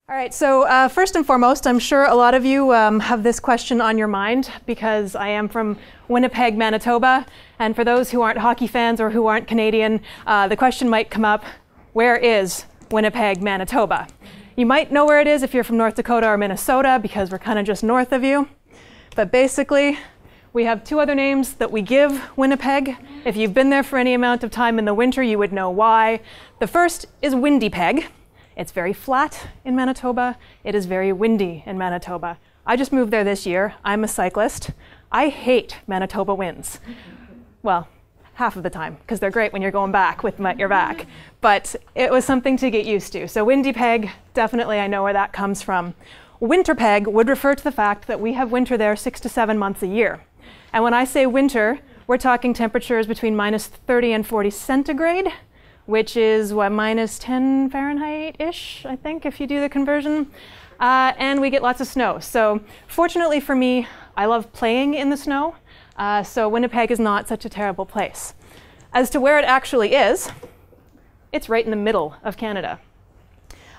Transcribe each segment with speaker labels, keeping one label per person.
Speaker 1: All right, so first and foremost, I'm sure a lot of you have this question on your mind because I am from Winnipeg, Manitoba. And for those who aren't hockey fans or who aren't Canadian, the question might come up, where is Winnipeg, Manitoba? You might know where it is if you're from North Dakota or Minnesota because we're kind of just north of you. But basically, we have two other names that we give Winnipeg. If you've been there for any amount of time in the winter, you would know why. The first is Windy Peg. It's very flat in Manitoba. It is very windy in Manitoba. I just moved there this year. I'm a cyclist. I hate Manitoba winds. Well, half of the time, because they're great when you're going back with your back. But it was something to get used to. So Windy Peg, definitely I know where that comes from. Winter Peg would refer to the fact that we have winter there 6 to 7 months a year. And when I say winter, we're talking temperatures between minus 30 and 40 centigrade, which is what, minus 10 Fahrenheit-ish, I think, if you do the conversion. And we get lots of snow. So fortunately for me, I love playing in the snow. So Winnipeg is not such a terrible place. As to where it actually is, it's right in the middle of Canada.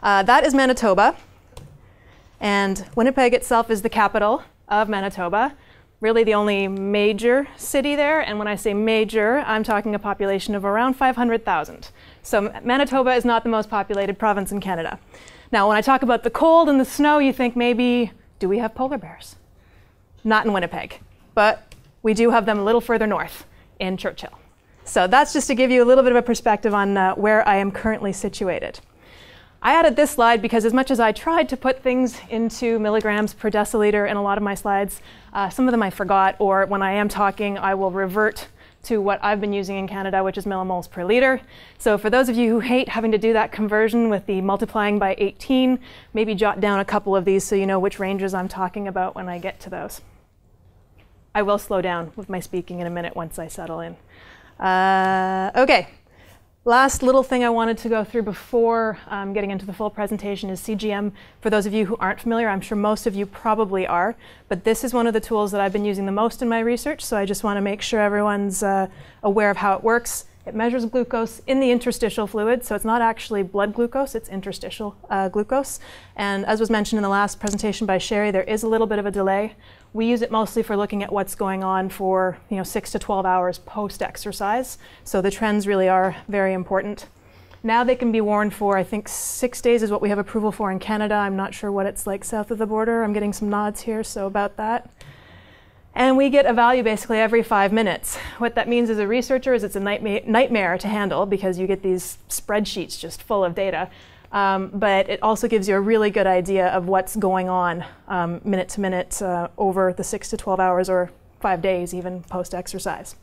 Speaker 1: That is Manitoba. And Winnipeg itself is the capital of Manitoba. Really the only major city there, and when I say major, I'm talking a population of around 500,000. So Manitoba is not the most populated province in Canada. Now, when I talk about the cold and the snow, you think maybe, do we have polar bears? Not in Winnipeg, but we do have them a little further north in Churchill. So that's just to give you a little bit of a perspective on where I am currently situated. I added this slide because as much as I tried to put things into milligrams per deciliter in a lot of my slides, some of them I forgot, or when I am talking, I will revert to what I've been using in Canada, which is millimoles per liter. So for those of you who hate having to do that conversion with the multiplying by 18, maybe jot down a couple of these so you know which ranges I'm talking about when I get to those. I will slow down with my speaking in a minute once I settle in. Okay. Last little thing I wanted to go through before getting into the full presentation is CGM. For those of you who aren't familiar, I'm sure most of you probably are, but this is one of the tools that I've been using the most in my research, so I just want to make sure everyone's aware of how it works. It measures glucose in the interstitial fluid, so it's not actually blood glucose, it's interstitial glucose. And as was mentioned in the last presentation by Sherry, there is a little bit of a delay. We use it mostly for looking at what's going on for 6 to 12 hours post-exercise. So the trends really are very important. Now they can be worn for, I think, 6 days is what we have approval for in Canada. I'm not sure what it's like south of the border. I'm getting some nods here, so about that. And we get a value basically every 5 minutes. What that means as a researcher is it's a nightmare to handle because you get these spreadsheets just full of data. But it also gives you a really good idea of what's going on minute to minute over the 6 to 12 hours or 5 days even post-exercise.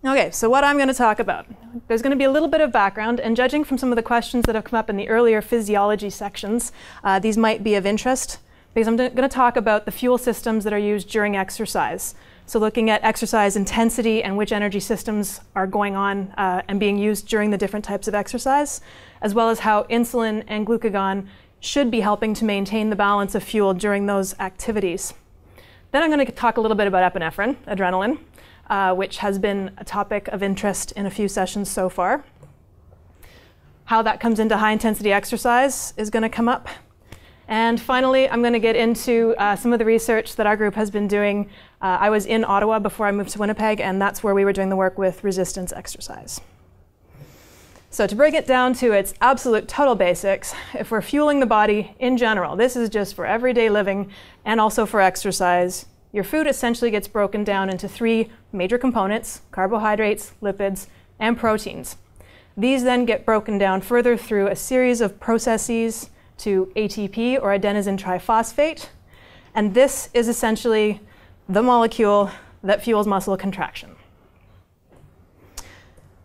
Speaker 1: Okay, so what I'm going to talk about. There's going to be a little bit of background, and judging from some of the questions that have come up in the earlier physiology sections, these might be of interest because I'm going to talk about the fuel systems that are used during exercise. So looking at exercise intensity and which energy systems are going on and being used during the different types of exercise, as well as how insulin and glucagon should be helping to maintain the balance of fuel during those activities. Then I'm going to talk a little bit about epinephrine, adrenaline, which has been a topic of interest in a few sessions so far. How that comes into high-intensity exercise is going to come up. And finally, I'm going to get into some of the research that our group has been doing. I was in Ottawa before I moved to Winnipeg, and that's where we were doing the work with resistance exercise. So to bring it down to its absolute total basics, if we're fueling the body in general, this is just for everyday living and also for exercise, your food essentially gets broken down into 3 major components: carbohydrates, lipids, and proteins. These then get broken down further through a series of processes to ATP, or adenosine triphosphate, and this is essentially the molecule that fuels muscle contraction.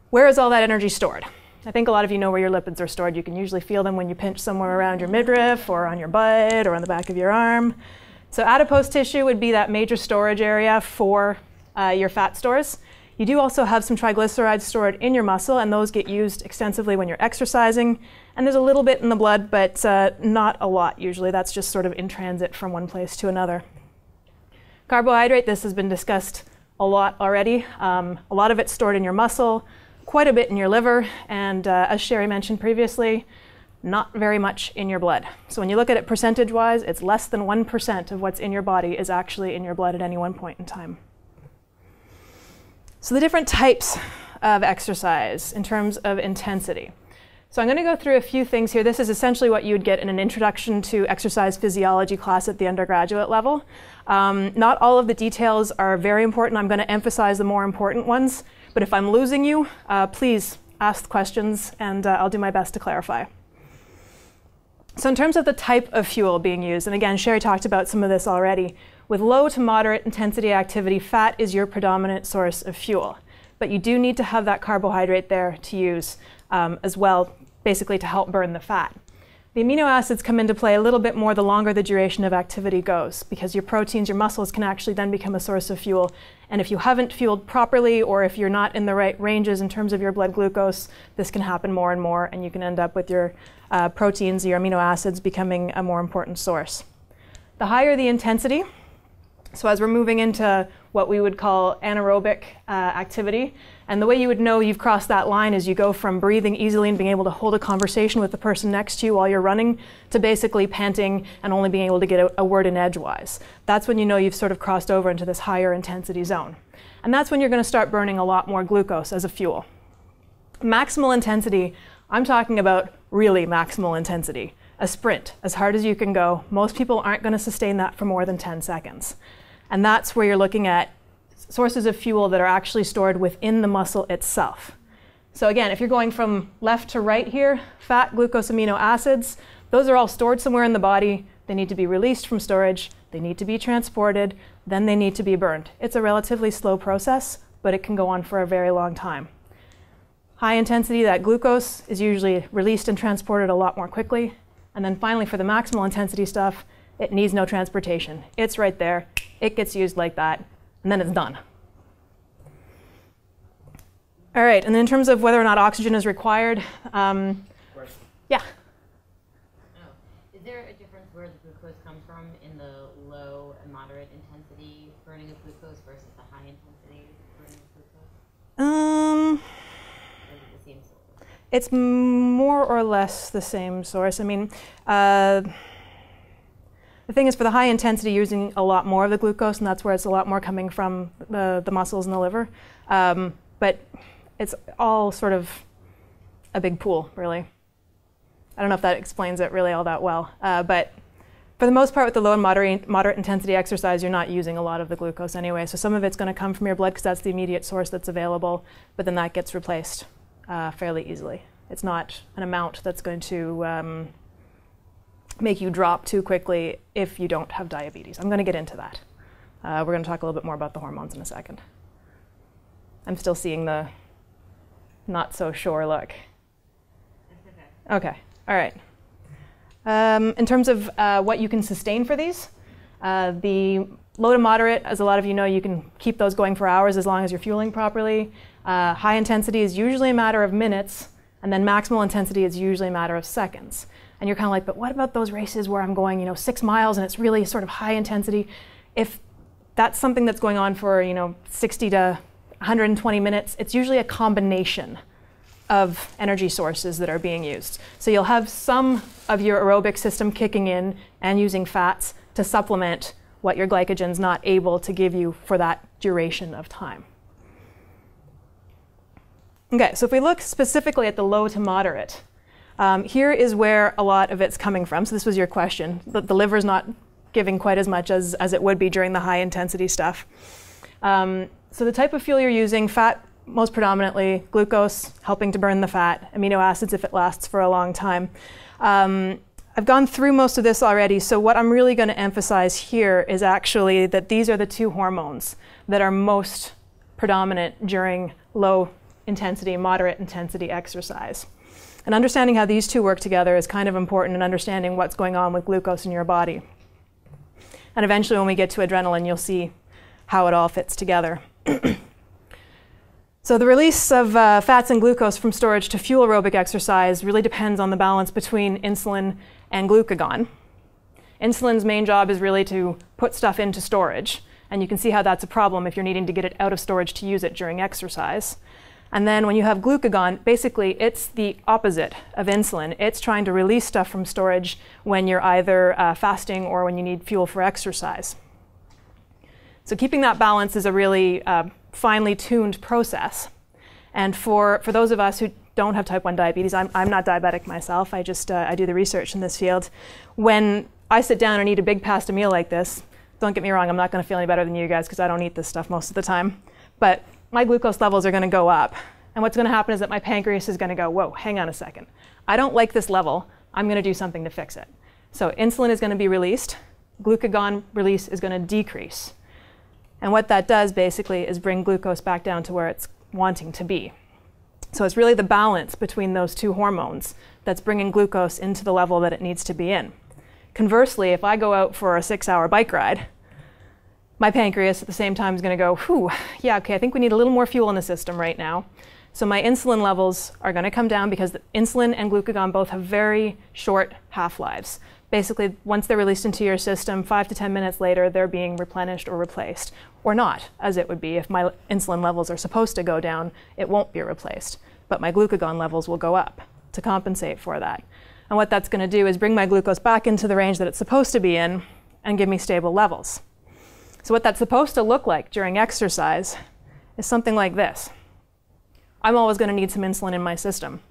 Speaker 1: Where is all that energy stored? I think a lot of you know where your lipids are stored. You can usually feel them when you pinch somewhere around your midriff or on your butt or on the back of your arm. So adipose tissue would be that major storage area for your fat stores. You do also have some triglycerides stored in your muscle, and those get used extensively when you're exercising. And there's a little bit in the blood, but not a lot usually. That's just sort of in transit from one place to another. Carbohydrate, this has been discussed a lot already. A lot of it's stored in your muscle, quite a bit in your liver, and as Sherry mentioned previously, not very much in your blood. So when you look at it percentage-wise, it's less than 1% of what's in your body is actually in your blood at any one point in time. So the different types of exercise in terms of intensity. So I'm going to go through a few things here. This is essentially what you would get in an introduction to exercise physiology class at the undergraduate level. Not all of the details are very important. I'm going to emphasize the more important ones. But if I'm losing you, please ask questions, and I'll do my best to clarify. So in terms of the type of fuel being used, and again, Sherry talked about some of this already, with low to moderate intensity activity, fat is your predominant source of fuel. But you do need to have that carbohydrate there to use as well, basically to help burn the fat. The amino acids come into play a little bit more the longer the duration of activity goes, because your proteins, your muscles can actually then become a source of fuel. And if you haven't fueled properly, or if you're not in the right ranges in terms of your blood glucose, this can happen more and more, and you can end up with your proteins, your amino acids becoming a more important source. The higher the intensity, so as we're moving into what we would call anaerobic activity, and the way you would know you've crossed that line is you go from breathing easily and being able to hold a conversation with the person next to you while you're running to basically panting and only being able to get a word in edgewise. That's when you know you've sort of crossed over into this higher intensity zone. And that's when you're going to start burning a lot more glucose as a fuel. Maximal intensity, I'm talking about really maximal intensity. A sprint, as hard as you can go. Most people aren't going to sustain that for more than 10 seconds. And that's where you're looking at sources of fuel that are actually stored within the muscle itself. So again, if you're going from left to right here, fat, glucose, amino acids, those are all stored somewhere in the body. They need to be released from storage. They need to be transported. Then they need to be burned. It's a relatively slow process, but it can go on for a very long time. High intensity, that glucose is usually released and transported a lot more quickly. And then finally, for the maximal intensity stuff, it needs no transportation. It's right there. It gets used like that, and then it's done. All right, and then in terms of whether or not oxygen is required, yeah?
Speaker 2: Oh. Is there a difference where the glucose comes from in the low and moderate intensity burning of glucose versus the high intensity burning of glucose? Or is it the same source?
Speaker 1: It's more or less the same source. I mean, the thing is, for the high intensity, you're using a lot more of the glucose, and that's where it's a lot more coming from the muscles and the liver. But it's all sort of a big pool, really. I don't know if that explains it really all that well. But for the most part, with the low and moderate intensity exercise, you're not using a lot of the glucose anyway. So some of it's going to come from your blood because that's the immediate source that's available, but then that gets replaced fairly easily. It's not an amount that's going to make you drop too quickly if you don't have diabetes. I'm going to get into that. We're going to talk a little bit more about the hormones in a second. I'm still seeing the not so sure look. Okay, all right. In terms of what you can sustain for these, the low to moderate, as a lot of you know, you can keep those going for hours as long as you're fueling properly. High intensity is usually a matter of minutes, and then maximal intensity is usually a matter of seconds. And you're kind of like, but what about those races where I'm going, 6 miles and it's really sort of high intensity? If that's something that's going on for, 60 to 120 minutes, it's usually a combination of energy sources that are being used. So you'll have some of your aerobic system kicking in and using fats to supplement what your glycogen's not able to give you for that duration of time. Okay, so if we look specifically at the low to moderate, here is where a lot of it's coming from. So this was your question. The liver's not giving quite as much as it would be during the high intensity stuff. So the type of fuel you're using, fat most predominantly, glucose helping to burn the fat, amino acids if it lasts for a long time. I've gone through most of this already, so what I'm really going to emphasize here is actually that these are the two hormones that are most predominant during low intensity, moderate intensity exercise. And understanding how these two work together is kind of important in understanding what's going on with glucose in your body. And eventually when we get to adrenaline, you'll see how it all fits together. So the release of fats and glucose from storage to fuel aerobic exercise really depends on the balance between insulin and glucagon. Insulin's main job is really to put stuff into storage. And you can see how that's a problem if you're needing to get it out of storage to use it during exercise. And then when you have glucagon, basically it's the opposite of insulin. It's trying to release stuff from storage when you're either fasting or when you need fuel for exercise. So keeping that balance is a really finely tuned process. And for those of us who don't have type 1 diabetes, I'm not diabetic myself, I do the research in this field. When I sit down and eat a big pasta meal like this, don't get me wrong, I'm not going to feel any better than you guys because I don't eat this stuff most of the time. But my glucose levels are going to go up. And what's going to happen is that my pancreas is going to go, whoa, hang on a second. I don't like this level. I'm going to do something to fix it. So insulin is going to be released. Glucagon release is going to decrease. And what that does basically is bring glucose back down to where it's wanting to be. So it's really the balance between those two hormones that's bringing glucose into the level that it needs to be in. Conversely, if I go out for a 6-hour bike ride, my pancreas at the same time is going to go, whew, yeah, okay, I think we need a little more fuel in the system right now. So my insulin levels are going to come down because the insulin and glucagon both have very short half-lives. Basically, once they're released into your system, 5 to 10 minutes later, they're being replenished or replaced. Or not, as it would be. If my insulin levels are supposed to go down, it won't be replaced. But my glucagon levels will go up to compensate for that. And what that's going to do is bring my glucose back into the range that it's supposed to be in and give me stable levels. So what that's supposed to look like during exercise is something like this. I'm always going to need some insulin in my system.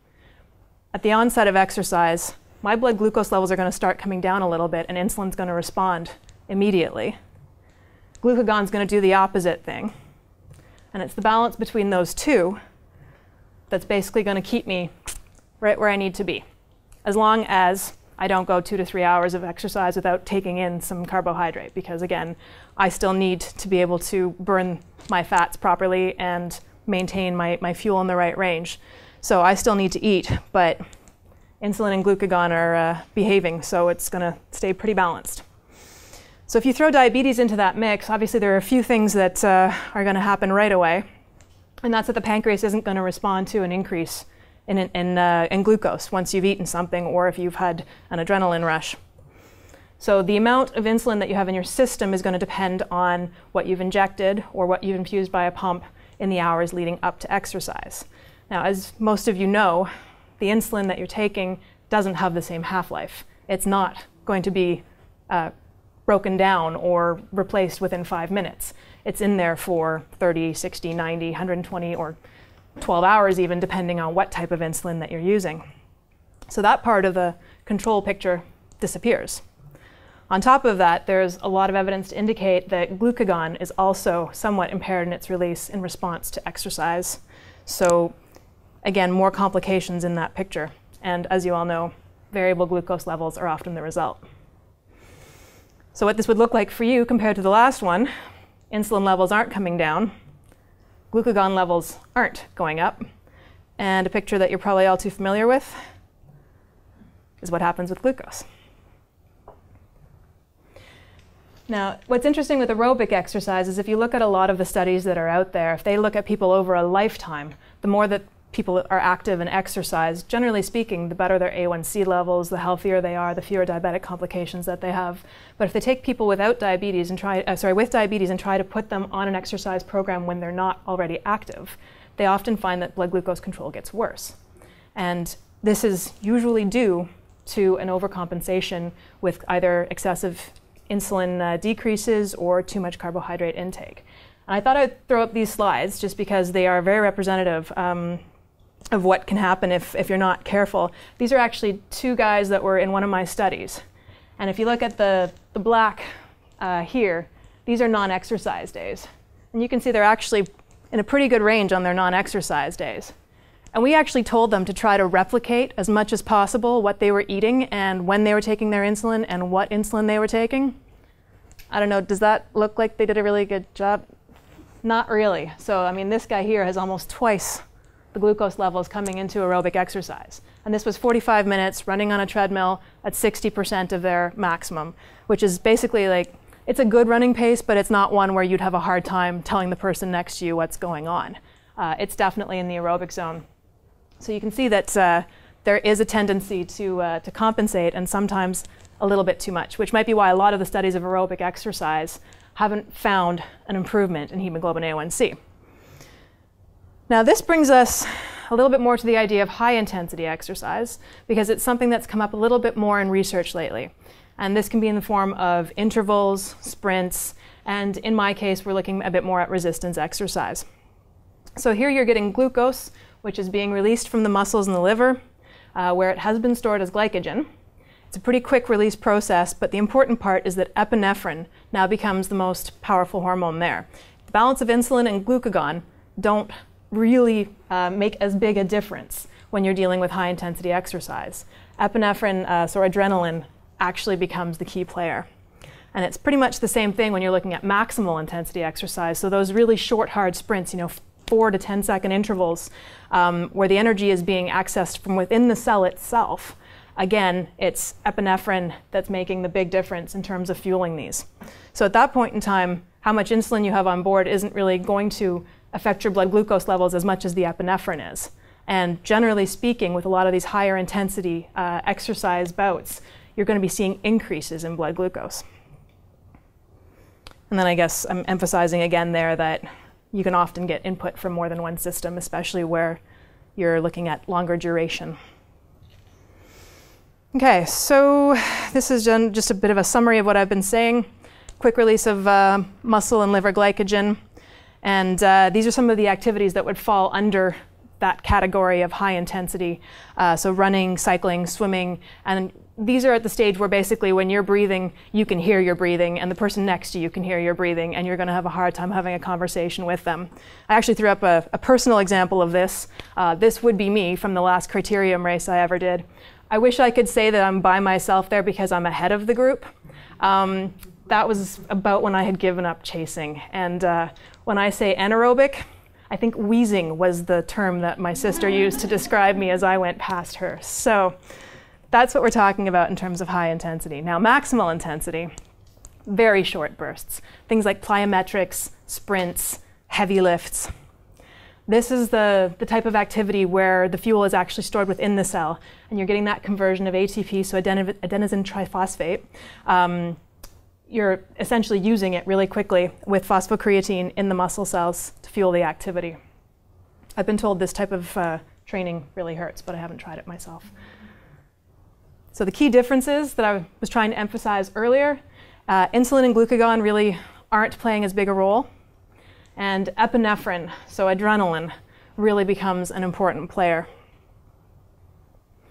Speaker 1: At the onset of exercise, my blood glucose levels are going to start coming down a little bit, and insulin's going to respond immediately. Glucagon's going to do the opposite thing. And it's the balance between those two that's basically going to keep me right where I need to be, as long as I don't go 2 to 3 hours of exercise without taking in some carbohydrate, because again, I still need to be able to burn my fats properly and maintain my fuel in the right range. So I still need to eat, but insulin and glucagon are behaving, so it's going to stay pretty balanced. So if you throw diabetes into that mix, obviously there are a few things that are going to happen right away, and that's that the pancreas isn't going to respond to an increase in glucose once you've eaten something or if you've had an adrenaline rush. So the amount of insulin that you have in your system is going to depend on what you've injected or what you've infused by a pump in the hours leading up to exercise. Now, as most of you know, the insulin that you're taking doesn't have the same half-life. It's not going to be broken down or replaced within 5 minutes. It's in there for 30, 60, 90, 120, or 12 hours even, depending on what type of insulin that you're using. So that part of the control picture disappears. On top of that, there's a lot of evidence to indicate that glucagon is also somewhat impaired in its release in response to exercise. So again, more complications in that picture. And as you all know, variable glucose levels are often the result. So what this would look like for you compared to the last one, insulin levels aren't coming down, glucagon levels aren't going up, and a picture that you're probably all too familiar with is what happens with glucose. Now, what's interesting with aerobic exercise is if you look at a lot of the studies that are out there, if they look at people over a lifetime, the more that people are active and exercise, generally speaking, the better their A1C levels, the healthier they are, the fewer diabetic complications that they have. But if they take people without diabetes and with diabetes and try to put them on an exercise program when they're not already active, they often find that blood glucose control gets worse. And this is usually due to an overcompensation with either excessive insulin decreases or too much carbohydrate intake. And I thought I'd throw up these slides just because they are very representative of what can happen if you're not careful. These are actually 2 guys that were in one of my studies. And if you look at the black here, these are non-exercise days. And you can see they're actually in a pretty good range on their non-exercise days. And we actually told them to try to replicate as much as possible what they were eating and when they were taking their insulin and what insulin they were taking. I don't know, does that look like they did a really good job? Not really. So, I mean, this guy here has almost twice the glucose levels coming into aerobic exercise. And this was 45 minutes running on a treadmill at 60% of their maximum, which is basically like, it's a good running pace, but it's not one where you'd have a hard time telling the person next to you what's going on. It's definitely in the aerobic zone. So you can see that there is a tendency to compensate, and sometimes a little bit too much, which might be why a lot of the studies of aerobic exercise haven't found an improvement in hemoglobin A1C. Now this brings us a little bit more to the idea of high intensity exercise, because it's something that's come up a little bit more in research lately. And this can be in the form of intervals, sprints, and in my case, we're looking a bit more at resistance exercise. So here you're getting glucose, which is being released from the muscles in the liver, where it has been stored as glycogen. It's a pretty quick release process, but the important part is that epinephrine now becomes the most powerful hormone there. The balance of insulin and glucagon don't really make as big a difference when you're dealing with high intensity exercise. Epinephrine, so adrenaline, actually becomes the key player. And it's pretty much the same thing when you're looking at maximal intensity exercise. So those really short, hard sprints, 4 to 10 second intervals, where the energy is being accessed from within the cell itself. Again, it's epinephrine that's making the big difference in terms of fueling these. So at that point in time, how much insulin you have on board isn't really going to affect your blood glucose levels as much as the epinephrine is. And generally speaking, with a lot of these higher intensity exercise bouts, you're going to be seeing increases in blood glucose. And then I guess I'm emphasizing again there that you can often get input from more than one system, especially where you're looking at longer duration. Okay, so this is just a bit of a summary of what I've been saying. Quick release of muscle and liver glycogen. And these are some of the activities that would fall under that category of high intensity. So running, cycling, swimming, and these are at the stage where basically when you're breathing, you can hear your breathing, and the person next to you can hear your breathing, and you're going to have a hard time having a conversation with them. I actually threw up a personal example of this. This would be me from the last criterium race I ever did. I wish I could say that I'm by myself there because I'm ahead of the group. That was about when I had given up chasing. And when I say anaerobic, I think wheezing was the term that my sister used to describe me as I went past her. So that's what we're talking about in terms of high intensity. Now, maximal intensity, very short bursts. Things like plyometrics, sprints, heavy lifts. This is the type of activity where the fuel is actually stored within the cell, and you're getting that conversion of ATP, so adenosine triphosphate. You're essentially using it really quickly with phosphocreatine in the muscle cells to fuel the activity. I've been told this type of training really hurts, but I haven't tried it myself. So the key differences that I was trying to emphasize earlier, insulin and glucagon really aren't playing as big a role. And epinephrine, so adrenaline, really becomes an important player.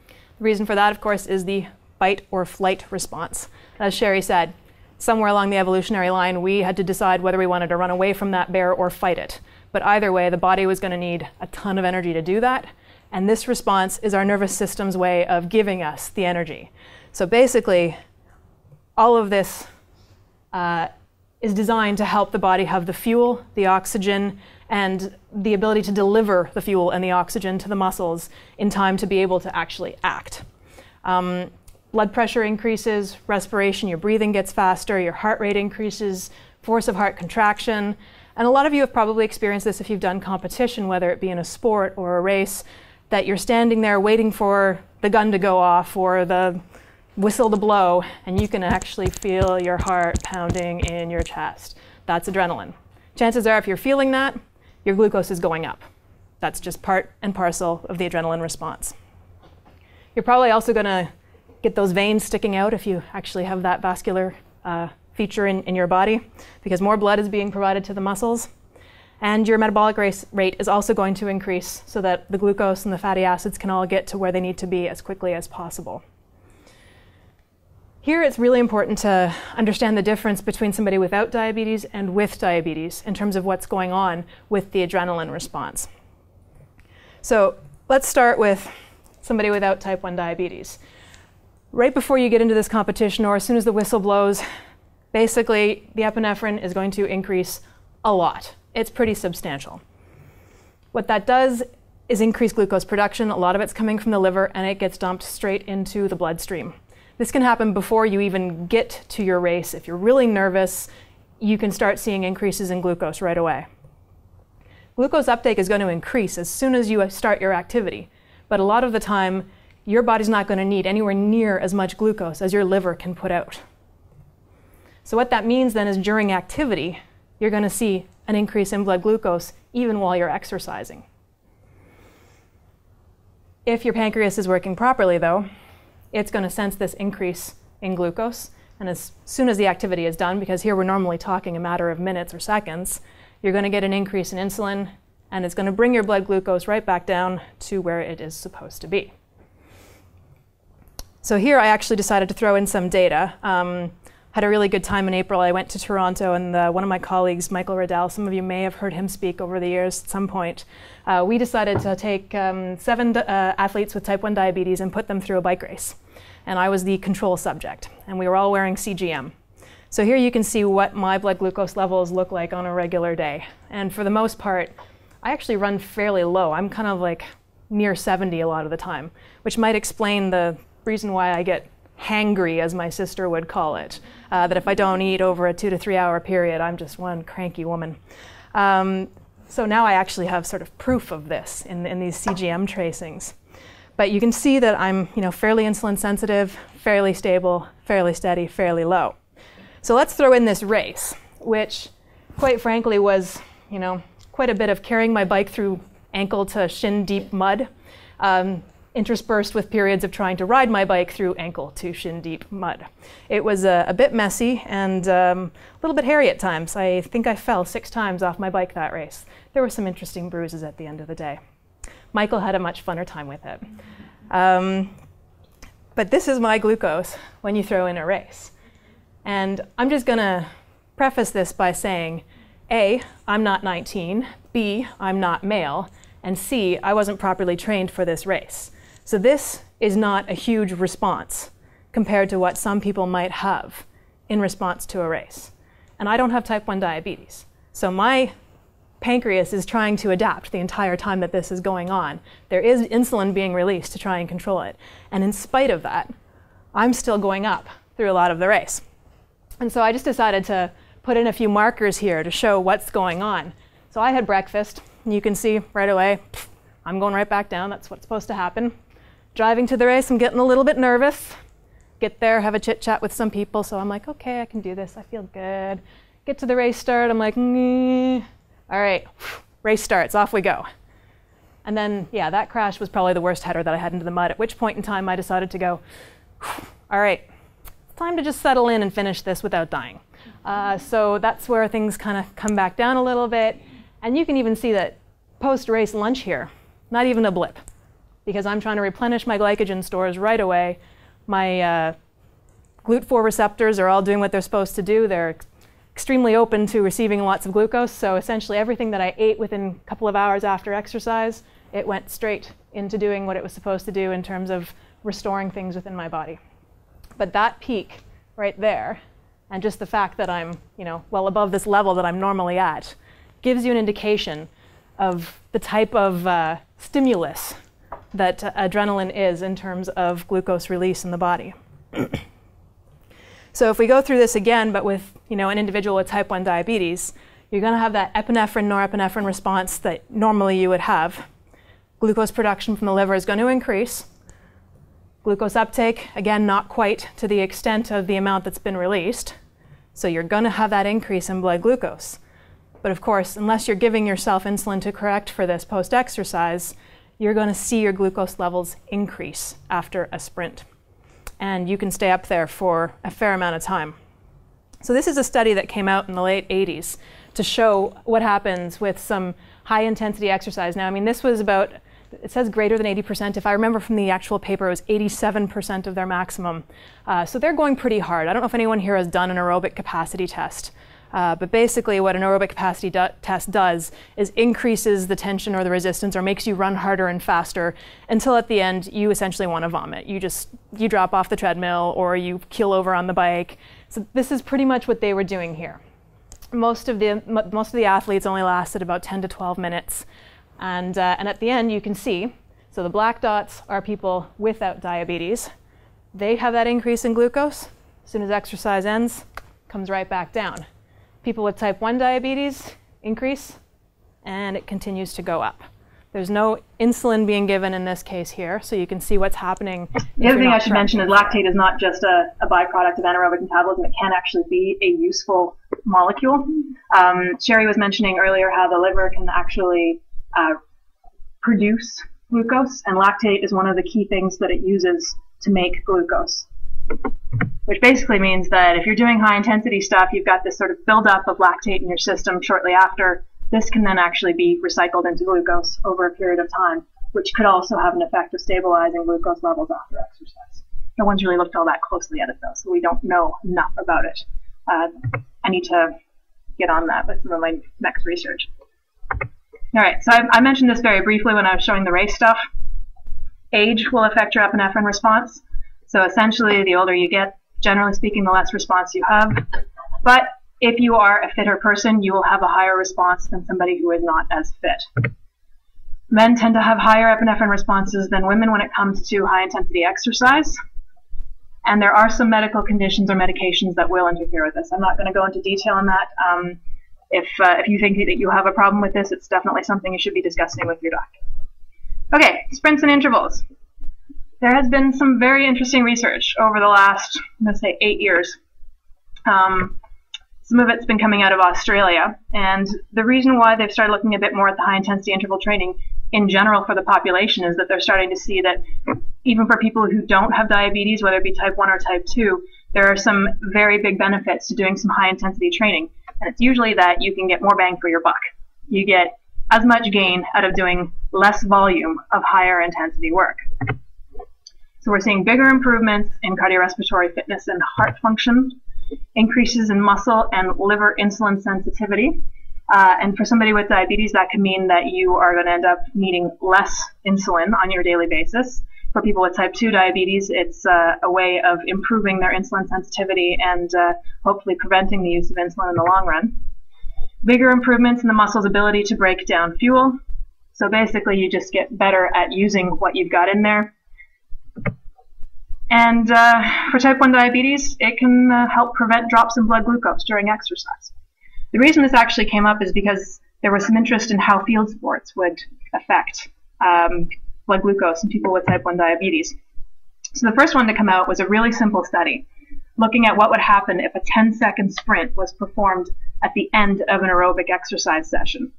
Speaker 1: The reason for that, of course, is the fight or flight response. As Sherry said, somewhere along the evolutionary line, we had to decide whether we wanted to run away from that bear or fight it. But either way, the body was going to need a ton of energy to do that. And this response is our nervous system's way of giving us the energy. So basically, all of this is designed to help the body have the fuel, the oxygen, and the ability to deliver the fuel and the oxygen to the muscles in time to be able to actually act. Blood pressure increases, respiration, your breathing gets faster, your heart rate increases, force of heart contraction. And a lot of you have probably experienced this if you've done competition, whether it be in a sport or a race, that you're standing there waiting for the gun to go off or the whistle to blow, and you can actually feel your heart pounding in your chest. That's adrenaline. Chances are if you're feeling that, your glucose is going up. That's just part and parcel of the adrenaline response. You're probably also going to get those veins sticking out if you actually have that vascular feature in your body, because more blood is being provided to the muscles. And your metabolic rate is also going to increase so that the glucose and the fatty acids can all get to where they need to be as quickly as possible. Here it's really important to understand the difference between somebody without diabetes and with diabetes in terms of what's going on with the adrenaline response. So let's start with somebody without type 1 diabetes. Right before you get into this competition, or as soon as the whistle blows, basically the epinephrine is going to increase a lot. It's pretty substantial. What that does is increase glucose production. A lot of it's coming from the liver, and it gets dumped straight into the bloodstream. This can happen before you even get to your race. If you're really nervous, you can start seeing increases in glucose right away. Glucose uptake is going to increase as soon as you start your activity, but a lot of the time, your body's not going to need anywhere near as much glucose as your liver can put out. So what that means then is during activity, you're going to see an increase in blood glucose even while you're exercising. If your pancreas is working properly, though, it's going to sense this increase in glucose. And as soon as the activity is done, because here we're normally talking a matter of minutes or seconds, you're going to get an increase in insulin, and it's going to bring your blood glucose right back down to where it is supposed to be. So here I actually decided to throw in some data. Had a really good time in April. I went to Toronto, and one of my colleagues, Michael Riddell, some of you may have heard him speak over the years at some point. We decided to take 7 athletes with type 1 diabetes and put them through a bike race. And I was the control subject, and we were all wearing CGM. So here you can see what my blood glucose levels look like on a regular day. And for the most part, I actually run fairly low. I'm kind of like near 70 a lot of the time, which might explain the reason why I get hangry, as my sister would call it, that if I don't eat over a 2 to 3 hour period, I'm just one cranky woman. So now I actually have sort of proof of this in these CGM tracings. But you can see that I'm, fairly insulin sensitive, fairly stable, fairly steady, fairly low. So let's throw in this race, which quite frankly was, quite a bit of carrying my bike through ankle to shin deep mud, interspersed with periods of trying to ride my bike through ankle to shin deep mud. It was a bit messy and a little bit hairy at times. I think I fell 6 times off my bike that race. There were some interesting bruises at the end of the day. Michael had a much funner time with it. But this is my glucose when you throw in a race. And I'm just going to preface this by saying, A, I'm not 19, B, I'm not male, and C, I wasn't properly trained for this race. So this is not a huge response compared to what some people might have in response to a race. And I don't have type 1 diabetes. So my pancreas is trying to adapt the entire time that this is going on. There is insulin being released to try and control it. And in spite of that, I'm still going up through a lot of the race. And so I just decided to put in a few markers here to show what's going on. So I had breakfast, and you can see right away, I'm going right back down. That's what's supposed to happen. Driving to the race, I'm getting a little bit nervous. Get there, have a chit chat with some people. So I'm like, okay, I can do this. I feel good. Get to the race start. I'm like, all right, race starts, off we go. And then, yeah, that crash was probably the worst header that I had into the mud, at which point in time I decided to go, all right, it's time to just settle in and finish this without dying. So that's where things kind of come back down a little bit. And you can even see that post-race lunch here, not even a blip, because I'm trying to replenish my glycogen stores right away. My GLUT4 receptors are all doing what they're supposed to do. They're extremely open to receiving lots of glucose, so essentially everything that I ate within a couple of hours after exercise, it went straight into doing what it was supposed to do in terms of restoring things within my body. But that peak right there, and just the fact that I'm, well above this level that I'm normally at, gives you an indication of the type of stimulus that adrenaline is in terms of glucose release in the body. So if we go through this again, but with an individual with type 1 diabetes, you're going to have that epinephrine-norepinephrine response that normally you would have. Glucose production from the liver is going to increase. Glucose uptake, again, not quite to the extent of the amount that's been released. So you're going to have that increase in blood glucose. But of course, unless you're giving yourself insulin to correct for this post-exercise, you're going to see your glucose levels increase after a sprint. And you can stay up there for a fair amount of time. So this is a study that came out in the late 80s to show what happens with some high-intensity exercise. Now, I mean, this was about, it says greater than 80%. If I remember from the actual paper, it was 87% of their maximum. So they're going pretty hard. I don't know if anyone here has done an aerobic capacity test. But basically what an aerobic capacity test does is increases the tension or the resistance or makes you run harder and faster until at the end you essentially want to vomit. You drop off the treadmill or you keel over on the bike. So this is pretty much what they were doing here. Most of the athletes only lasted about 10 to 12 minutes. And at the end you can see, so the black dots are people without diabetes. They have that increase in glucose. As soon as exercise ends, comes right back down. People with type 1 diabetes increase, and it continues to go up. There's no insulin being given in this case here, so you can see what's happening.
Speaker 3: The other thing I should mention is lactate is not just a byproduct of anaerobic metabolism. It can actually be a useful molecule. Sherry was mentioning earlier how the liver can actually produce glucose, and lactate is one of the key things that it uses to make glucose. Which basically means that if you're doing high intensity stuff, you've got this sort of buildup of lactate in your system shortly after. This can then actually be recycled into glucose over a period of time, which could also have an effect of stabilizing glucose levels after exercise. No one's really looked all that closely at it though, so we don't know enough about it. I need to get on that with some of my next research. All right, so I mentioned this very briefly when I was showing the race stuff. Age will affect your epinephrine response. So essentially, the older you get, generally speaking, the less response you have. But if you are a fitter person, you will have a higher response than somebody who is not as fit. Men tend to have higher epinephrine responses than women when it comes to high-intensity exercise. And there are some medical conditions or medications that will interfere with this. I'm not going to go into detail on that. If you think that you have a problem with this, it's definitely something you should be discussing with your doctor. Okay, sprints and intervals. There has been some very interesting research over the last, let's say, 8 years. Some of it's been coming out of Australia, and the reason why they've started looking a bit more at the high-intensity interval training in general for the population is that they're starting to see that even for people who don't have diabetes, whether it be type 1 or type 2, there are some very big benefits to doing some high-intensity training, and it's usually that you can get more bang for your buck. You get as much gain out of doing less volume of higher intensity work. So we're seeing bigger improvements in cardiorespiratory fitness and heart function, increases in muscle and liver insulin sensitivity. And for somebody with diabetes, that can mean that you are going to end up needing less insulin on your daily basis. For people with type 2 diabetes, it's a way of improving their insulin sensitivity and hopefully preventing the use of insulin in the long run. Bigger improvements in the muscle's ability to break down fuel. So basically, you just get better at using what you've got in there. And for type 1 diabetes, it can help prevent drops in blood glucose during exercise. The reason this actually came up is because there was some interest in how field sports would affect blood glucose in people with type 1 diabetes. So the first one to come out was a really simple study looking at what would happen if a 10-second sprint was performed at the end of an aerobic exercise session.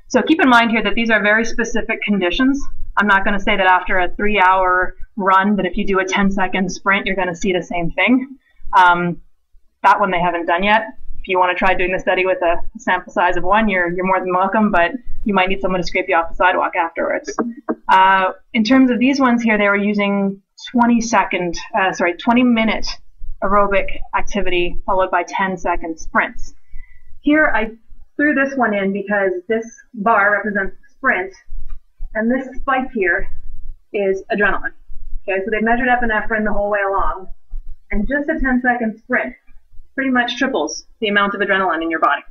Speaker 3: So keep in mind here that these are very specific conditions. I'm not going to say that after a 3-hour run that if you do a 10-second sprint, you're going to see the same thing. That one they haven't done yet. If you want to try doing the study with a sample size of 1, you're more than welcome, but you might need someone to scrape you off the sidewalk afterwards. In terms of these ones here, they were using 20-minute aerobic activity followed by 10-second sprints. Here I threw this one in because this bar represents the sprint, and this spike here is adrenaline. Okay, so they measured epinephrine the whole way along, and just a 10-second sprint pretty much triples the amount of adrenaline in your body.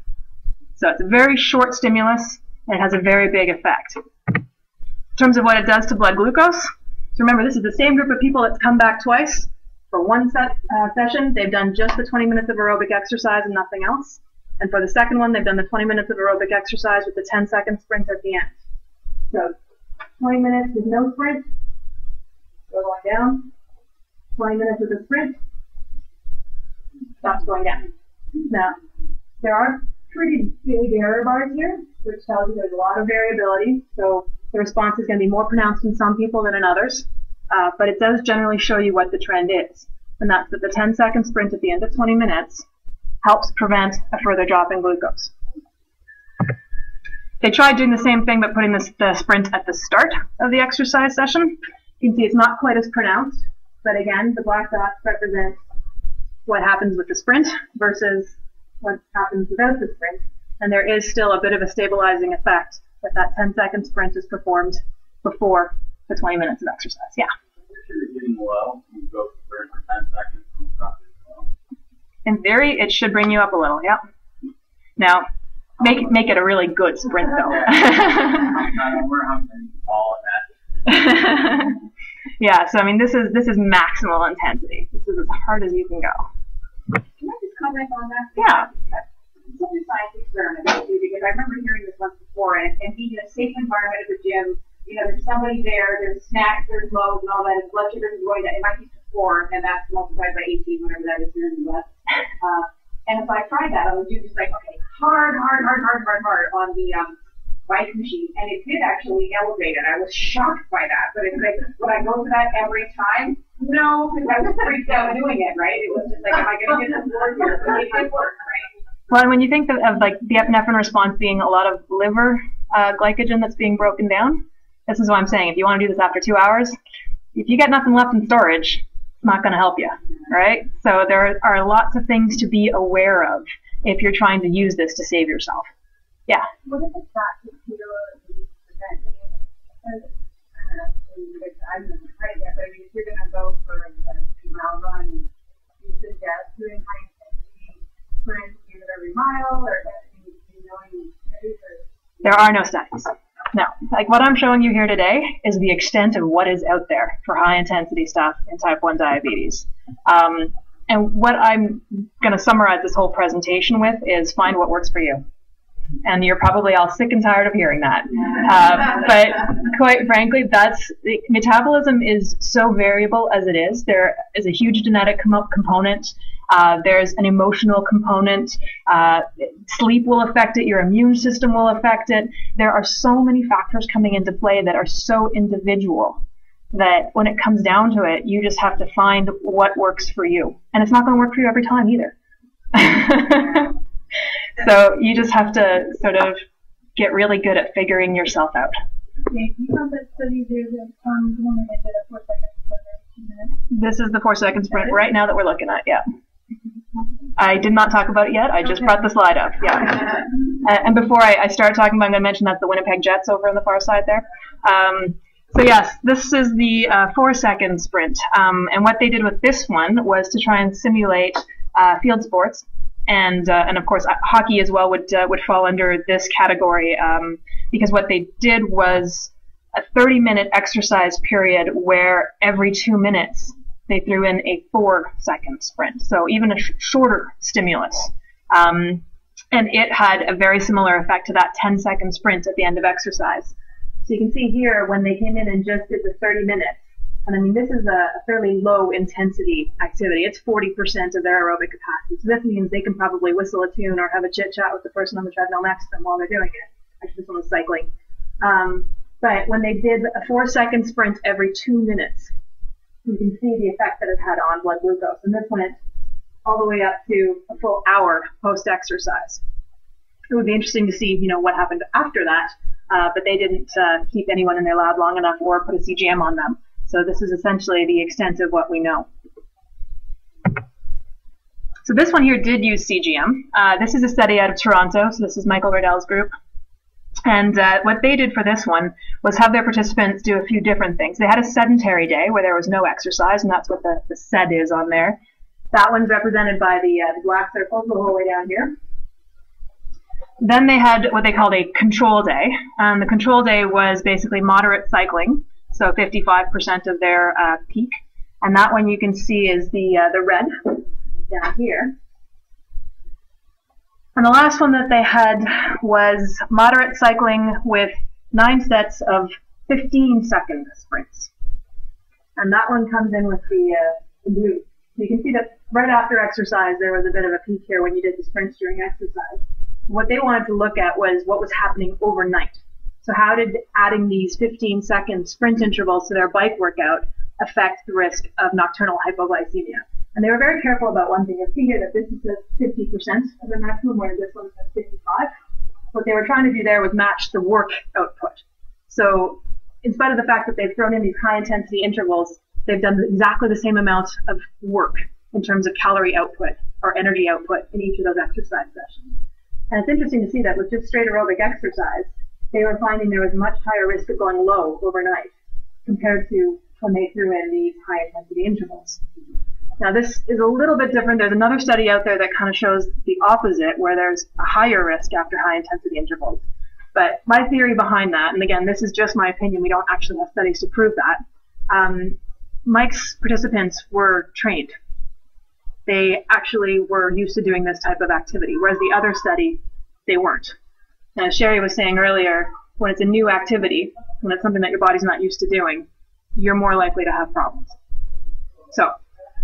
Speaker 3: So it's a very short stimulus, and it has a very big effect. In terms of what it does to blood glucose, so remember, this is the same group of people that's come back twice for one session. They've done just the 20 minutes of aerobic exercise and nothing else. And for the second one, they've done the 20 minutes of aerobic exercise with the 10-second sprint at the end. So 20 minutes with no sprint, go going down. 20 minutes with a sprint, stops going down. Now, there are pretty big error bars here, which tells you there's a lot of variability. So the response is going to be more pronounced in some people than in others. But it does generally show you what the trend is. And that's that the 10-second sprint at the end of 20 minutes helps prevent a further drop in glucose. They tried doing the same thing but putting the sprint at the start of the exercise session. You can see it's not quite as pronounced, but again, the black dots represent what happens with the sprint versus what happens without the sprint. And there is still a bit of a stabilizing effect if that 10-second sprint is performed before the 20 minutes of exercise. Yeah?
Speaker 4: If you're getting low, you go for 10 seconds and stop it.
Speaker 3: In theory, it should bring you up a little, yeah. Now, make it a really good sprint, though. Yeah, so I mean, this is maximal intensity. This is as hard as you can go.
Speaker 5: Can I just comment on that?
Speaker 3: Yeah.
Speaker 5: It's such a science experiment, too, because I remember hearing this once before, and being in a safe environment at the gym, you know, there's somebody there, there's snacks, there's loads, and all that, and blood sugar is going down. It might be to 4, and that's multiplied by 18, whatever that is here in the US. And if I tried that, I would do just like, okay, hard on the bike machine, and it did actually elevate it. I was shocked by that, but it's like, would I go for that every time? No, because I was freaked out doing it, right? It was just like, am I going to get this work here? But it did work, right?
Speaker 3: Well, and when you think of like the epinephrine response being a lot of liver glycogen that's being broken down, this is what I'm saying. If you want to do this after 2 hours, if you get nothing left in storage, it's not going to help you, right? So there are lots of things to be aware of if you're trying to use this to save yourself. Yeah.
Speaker 5: What if it's not 60 or 80%? I don't know quite yet, but I mean, if you're going to go for a 2-mile run, do you suggest doing high intensity sprints either every mile or knowing studies?
Speaker 3: There are no studies. No. Like what I'm showing you here today is the extent of what is out there for high intensity stuff in type 1 diabetes. And what I'm going to summarize this whole presentation with is find what works for you. And you're probably all sick and tired of hearing that. But quite frankly, metabolism is so variable as it is. There is a huge genetic component. There's an emotional component. Sleep will affect it. Your immune system will affect it. There are so many factors coming into play that are so individual that when it comes down to it, you just have to find what works for you. And it's not going to work for you every time either. So you just have to sort of get really good at figuring yourself out.
Speaker 5: Okay, you know that study there that when they did a 4-second sprint.
Speaker 3: This is the 4-second sprint right now that we're looking at, yeah. I did not talk about it yet. I just brought the slide up, yeah. And before I start talking about it, I'm going to mention that's the Winnipeg Jets over on the far side there. So yes, this is the 4-second sprint. And what they did with this one was to try and simulate field sports. And of course, hockey as well would fall under this category because what they did was a 30-minute exercise period where every 2 minutes they threw in a 4-second sprint, so even a shorter stimulus. And it had a very similar effect to that 10-second sprint at the end of exercise. So you can see here when they came in and just did the 30 minutes, and I mean, this is a fairly low intensity activity. It's 40% of their aerobic capacity. So this means they can probably whistle a tune or have a chit chat with the person on the treadmill next to them while they're doing it. Actually, this one was cycling. But when they did a 4-second sprint every 2 minutes, you can see the effect that it had on blood glucose. And this went all the way up to a full hour post-exercise. It would be interesting to see, what happened after that. But they didn't keep anyone in their lab long enough or put a CGM on them. So this is essentially the extent of what we know. So this one here did use CGM. This is a study out of Toronto. So this is Michael Riddell's group. And what they did for this one was have their participants do a few different things. They had a sedentary day where there was no exercise, and that's what the SED is on there. That one's represented by the black circles the whole way down here. Then they had what they called a control day. The control day was basically moderate cycling. So 55% of their peak, and that one you can see is the red down here. And the last one that they had was moderate cycling with 9 sets of 15-second sprints, and that one comes in with the blue. So you can see that right after exercise there was a bit of a peak here when you did the sprints during exercise. What they wanted to look at was what was happening overnight. So how did adding these 15-second sprint intervals to their bike workout affect the risk of nocturnal hypoglycemia? And they were very careful about one thing. You'll see here that this is 50% of the maximum, whereas this one says 55. What they were trying to do there was match the work output. So in spite of the fact that they've thrown in these high-intensity intervals, they've done exactly the same amount of work in terms of calorie output or energy output in each of those exercise sessions. And it's interesting to see that with just straight aerobic exercise, they were finding there was much higher risk of going low overnight compared to when they threw in these high-intensity intervals. Now, this is a little bit different. There's another study out there that kind of shows the opposite, where there's a higher risk after high-intensity intervals. But my theory behind that, and again, this is just my opinion, we don't actually have studies to prove that, Mike's participants were trained. They actually were used to doing this type of activity, whereas the other study, they weren't. Now, as Sherry was saying earlier, when it's a new activity, when it's something that your body's not used to doing, you're more likely to have problems. So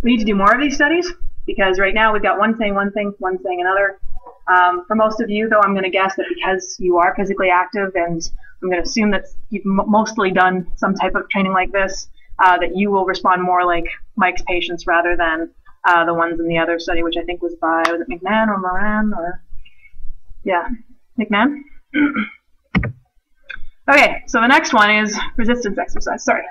Speaker 3: we need to do more of these studies, because right now we've got one saying one thing, one saying another. For most of you, though, I'm going to guess that because you are physically active, and I'm going to assume that you've mostly done some type of training like this, that you will respond more like Mike's patients rather than the ones in the other study, which I think was by, was it McMahon or Moran or, yeah, McMahon? Okay, so the next one is resistance exercise. Sorry.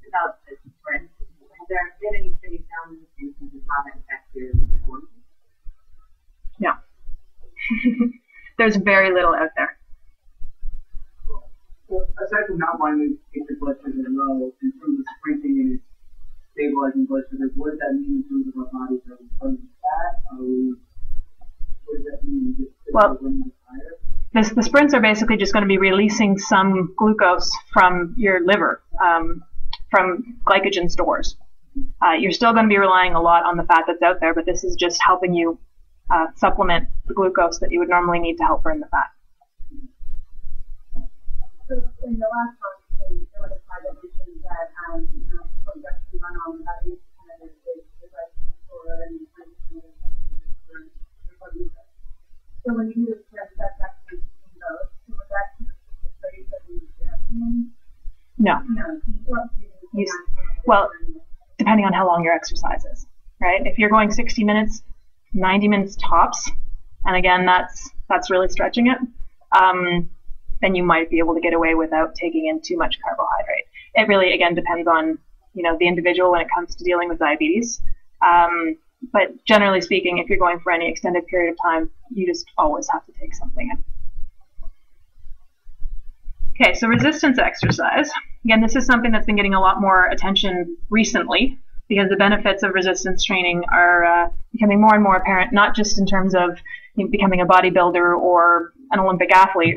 Speaker 5: About the sprint. Has there been any studies found in terms of how that affects your performance?
Speaker 3: No. There's very little out there.
Speaker 4: So aside from not wanting to get your blood sugar low, in terms of sprinting and stabilizing blood sugar, what does that mean in terms of our bodies? Are we burning fat? What does that mean?
Speaker 3: Well, the sprints are basically just going to be releasing some glucose from your liver, from glycogen stores. You're still going to be relying a lot on the fat that's out there, but this is just helping you supplement the glucose that you would normally need to help burn the fat.
Speaker 5: So in the last one, there was a slide that mentioned that what you actually run on about 8% of it is glycogen store and 20% of it is glucose. So when you do the sprint, that's actually between those. So would that kind of the trade that you doing?
Speaker 3: No.
Speaker 5: No.
Speaker 3: Well, depending on how long your exercise is, right? If you're going 60 minutes, 90 minutes tops, and again, that's really stretching it, then you might be able to get away without taking in too much carbohydrate. It really, again, depends on, the individual when it comes to dealing with diabetes. But generally speaking, if you're going for any extended period of time, you just always have to take something in. Okay, so resistance exercise. Again, this is something that's been getting a lot more attention recently because the benefits of resistance training are becoming more and more apparent, not just in terms of becoming a bodybuilder or an Olympic athlete.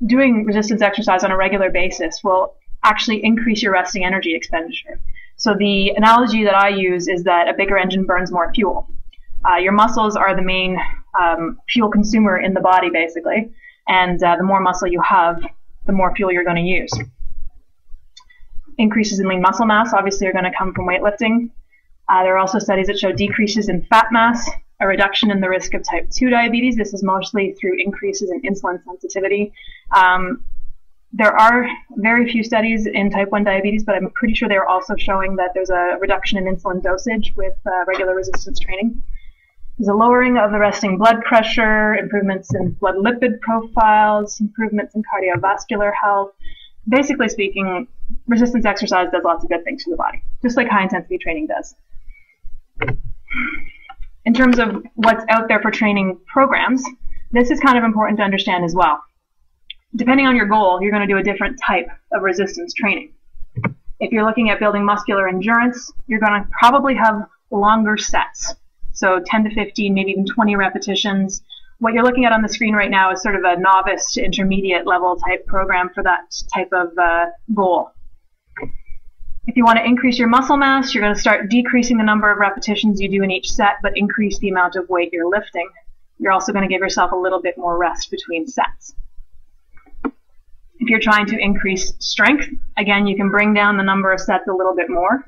Speaker 3: Doing resistance exercise on a regular basis will actually increase your resting energy expenditure. So the analogy that I use is that a bigger engine burns more fuel. Your muscles are the main fuel consumer in the body, basically, and the more muscle you have, the more fuel you're going to use. Increases in lean muscle mass obviously are going to come from weightlifting. There are also studies that show decreases in fat mass, a reduction in the risk of type 2 diabetes. This is mostly through increases in insulin sensitivity. There are very few studies in type 1 diabetes, but I'm pretty sure they're also showing that there's a reduction in insulin dosage with regular resistance training. There's a lowering of the resting blood pressure, improvements in blood lipid profiles, improvements in cardiovascular health. Basically speaking, resistance exercise does lots of good things for the body, just like high intensity training does. In terms of what's out there for training programs, this is kind of important to understand as well. Depending on your goal, you're going to do a different type of resistance training. If you're looking at building muscular endurance, you're going to probably have longer sets. So 10 to 15, maybe even 20 repetitions. What you're looking at on the screen right now is sort of a novice to intermediate level type program for that type of goal. If you want to increase your muscle mass, you're going to start decreasing the number of repetitions you do in each set, but increase the amount of weight you're lifting. You're also going to give yourself a little bit more rest between sets. If you're trying to increase strength, again, you can bring down the number of sets a little bit more,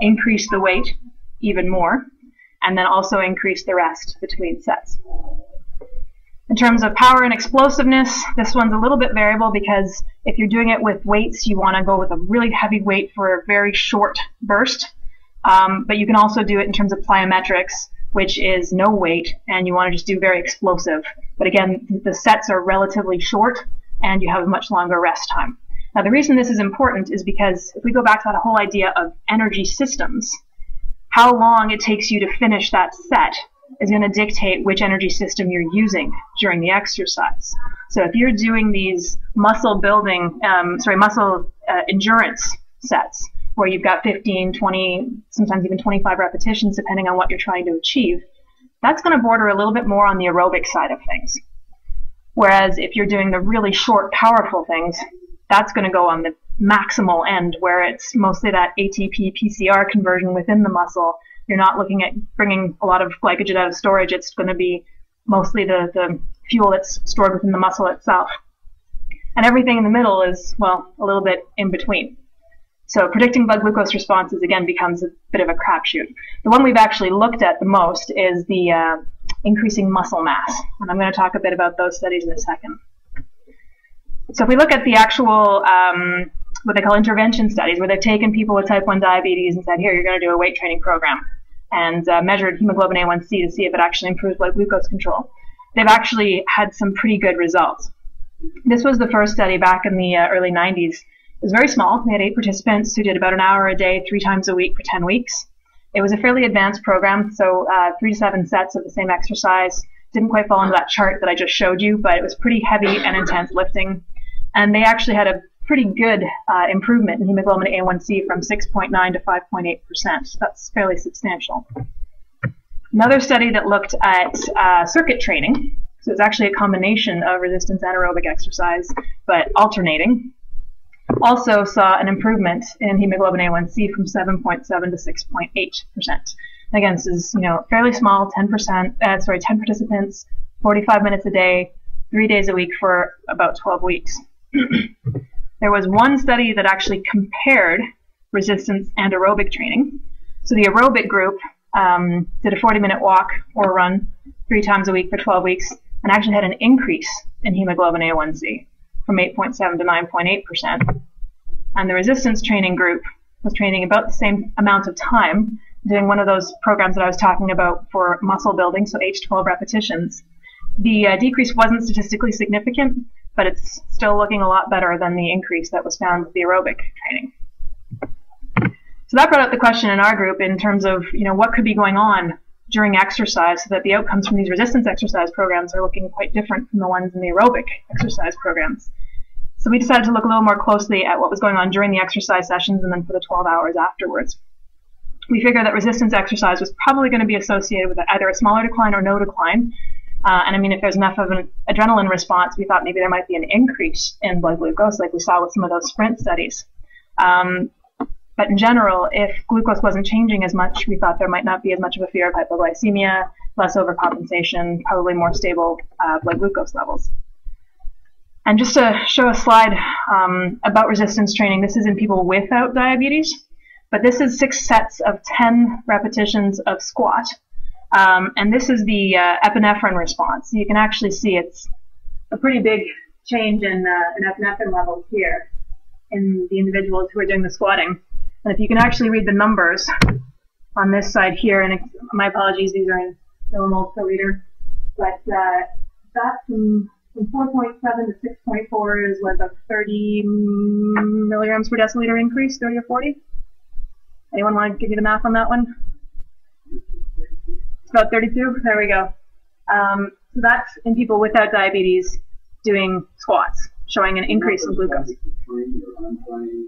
Speaker 3: increase the weight even more, and then also increase the rest between sets. In terms of power and explosiveness, this one's a little bit variable because if you're doing it with weights, you want to go with a really heavy weight for a very short burst. But you can also do it in terms of plyometrics, which is no weight, and you want to just do very explosive. But again, the sets are relatively short, and you have a much longer rest time. Now, the reason this is important is because if we go back to that whole idea of energy systems, how long it takes you to finish that set is going to dictate which energy system you're using during the exercise. So if you're doing these muscle building, muscle endurance sets, where you've got 15, 20, sometimes even 25 repetitions, depending on what you're trying to achieve, that's going to border a little bit more on the aerobic side of things. Whereas if you're doing the really short, powerful things, that's going to go on the maximal end, where it's mostly that ATP PCR conversion within the muscle. You're not looking at bringing a lot of glycogen out of storage. It's going to be mostly the fuel that's stored within the muscle itself. And everything in the middle is, well, a little bit in between. So predicting blood glucose responses, again, becomes a bit of a crapshoot. The one we've actually looked at the most is the increasing muscle mass. And I'm going to talk a bit about those studies in a second. So if we look at the actual, what they call intervention studies, where they've taken people with type 1 diabetes and said, here, you're going to do a weight training program, and measured hemoglobin A1C to see if it actually improves blood glucose control, they've actually had some pretty good results. This was the first study back in the early 90s. It was very small. They had 8 participants who did about an hour a day, 3 times a week for 10 weeks. It was a fairly advanced program, so 3 to 7 sets of the same exercise. Didn't quite fall into that chart that I just showed you, but it was pretty heavy and intense lifting. And they actually had a pretty good improvement in hemoglobin A1C from 6.9 to 5.8%. That's fairly substantial. Another study that looked at circuit training, so it was actually a combination of resistance and aerobic exercise, but alternating, also saw an improvement in hemoglobin A1C from 7.7 to 6.8%. Again, this is fairly small, 10 participants, 45 minutes a day, 3 days a week for about 12 weeks. There was one study that actually compared resistance and aerobic training. So the aerobic group did a 40-minute walk or run 3 times a week for 12 weeks and actually had an increase in hemoglobin A1C from 8.7 to 9.8%. And the resistance training group was training about the same amount of time, doing one of those programs that I was talking about for muscle building, so 8 to 12 repetitions. The decrease wasn't statistically significant, but it's still looking a lot better than the increase that was found with the aerobic training. So that brought up the question in our group in terms of what could be going on during exercise so that the outcomes from these resistance exercise programs are looking quite different from the ones in the aerobic exercise programs. So we decided to look a little more closely at what was going on during the exercise sessions and then for the 12 hours afterwards. We figured that resistance exercise was probably going to be associated with either a smaller decline or no decline. And I mean, if there's enough of an adrenaline response, we thought maybe there might be an increase in blood glucose, like we saw with some of those sprint studies. But in general, if glucose wasn't changing as much, we thought there might not be as much of a fear of hypoglycemia, less overcompensation, probably more stable blood glucose levels. And just to show a slide about resistance training, this is in people without diabetes, but this is 6 sets of 10 repetitions of squat. And this is the epinephrine response. So you can actually see it's a pretty big change in epinephrine levels here in the individuals who are doing the squatting. And if you can actually read the numbers on this side here, and my apologies, these are in millimoles per liter, but that from 4.7 to 6.4 is like a 30 milligrams per deciliter increase, 30 or 40? Anyone want to give you the math on that one? It's about 32? There we go. So that's in people without diabetes doing squats, showing an increase in glucose.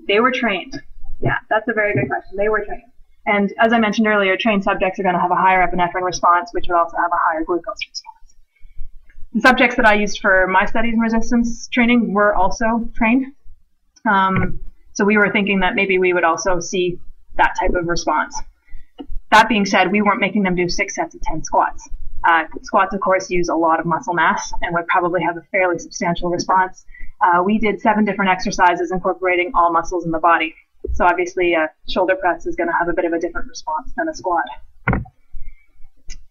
Speaker 3: They were trained. Yeah, that's a very good question. They were trained. And as I mentioned earlier, trained subjects are going to have a higher epinephrine response, which would also have a higher glucose response. The subjects that I used for my studies in resistance training were also trained. So we were thinking that maybe we would also see that type of response. That being said, we weren't making them do 6 sets of 10 squats. Squats, of course, use a lot of muscle mass and would probably have a fairly substantial response. We did 7 different exercises incorporating all muscles in the body. So obviously a shoulder press is going to have a bit of a different response than a squat.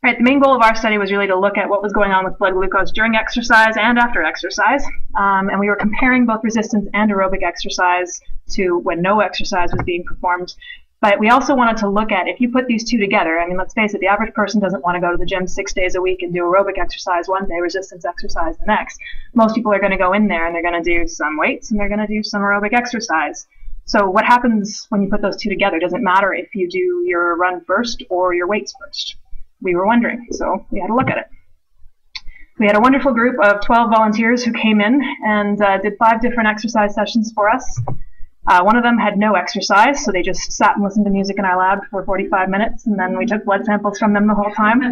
Speaker 3: Right, the main goal of our study was really to look at what was going on with blood glucose during exercise and after exercise. And we were comparing both resistance and aerobic exercise to when no exercise was being performed. But we also wanted to look at, if you put these two together, I mean, let's face it, the average person doesn't want to go to the gym 6 days a week and do aerobic exercise one day, resistance exercise the next. Most people are going to go in there and they're going to do some weights and they're going to do some aerobic exercise. So what happens when you put those two together? Does it matter if you do your run first or your weights first? We were wondering, so we had to look at it. We had a wonderful group of 12 volunteers who came in and did 5 different exercise sessions for us. One of them had no exercise, so they just sat and listened to music in our lab for 45 minutes, and then we took blood samples from them the whole time.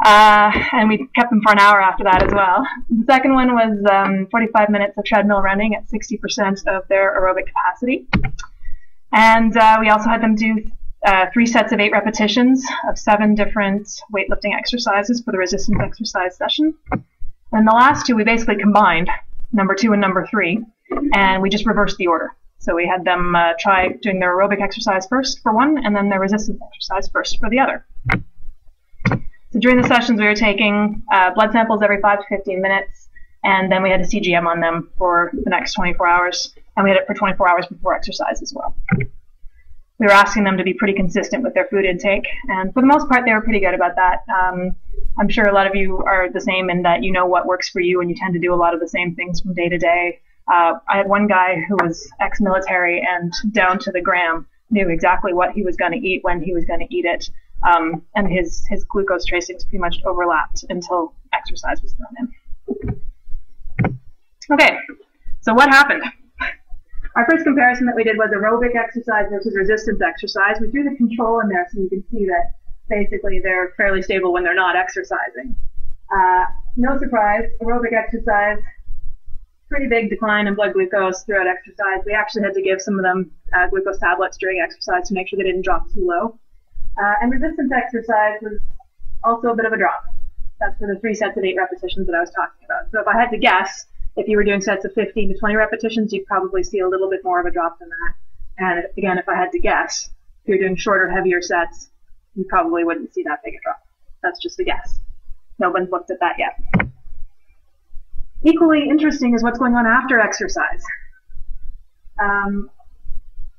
Speaker 3: And we kept them for an hour after that as well. The second one was 45 minutes of treadmill running at 60% of their aerobic capacity. And we also had them do 3 sets of 8 repetitions of 7 different weightlifting exercises for the resistance exercise session. And the last 2 we basically combined, number 2 and number 3. And we just reversed the order. So we had them try doing their aerobic exercise first for one, and then their resistance exercise first for the other. To So during the sessions, we were taking blood samples every 5 to 15 minutes, and then we had a CGM on them for the next 24 hours, and we had it for 24 hours before exercise as well. We were asking them to be pretty consistent with their food intake, and for the most part, they were pretty good about that. I'm sure a lot of you are the same in that you know what works for you, and you tend to do a lot of the same things from day to day. I had one guy who was ex-military and down to the gram knew exactly what he was going to eat, when he was going to eat it, and his glucose tracings pretty much overlapped until exercise was thrown in. Okay, so what happened? Our first comparison that we did was aerobic exercise versus resistance exercise. We threw the control in there so you can see that basically they're fairly stable when they're not exercising. No surprise, aerobic exercise, pretty big decline in blood glucose throughout exercise. We actually had to give some of them glucose tablets during exercise to make sure they didn't drop too low. And resistance exercise was also a bit of a drop. That's for the 3 sets of 8 repetitions that I was talking about. So if I had to guess, if you were doing sets of 15 to 20 repetitions, you'd probably see a little bit more of a drop than that. And again, if I had to guess, if you're doing shorter, heavier sets, you probably wouldn't see that big a drop. That's just a guess. No one's looked at that yet. Equally interesting is what's going on after exercise.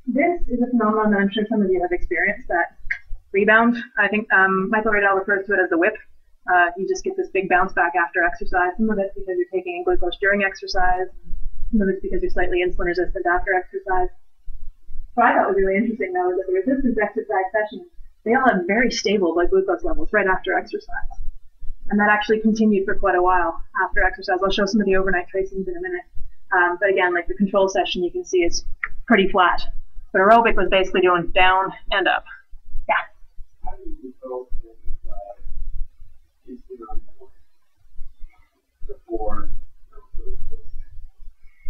Speaker 3: This is a phenomenon that I'm sure some of you have experienced, that rebound. I think Michael Riedel refers to it as the whip. You just get this big bounce back after exercise. Some of it's because you're taking in glucose during exercise. Some of it's because you're slightly insulin resistant after exercise. What I thought was really interesting, though, is that the resistance exercise sessions, they all had very stable blood glucose levels right after exercise. And that actually continued for quite a while after exercise. I'll show some of the overnight tracings in a minute. But again, like the control session, you can see it's pretty flat. But aerobic was basically doing down and up. Yeah.
Speaker 4: How do you control before?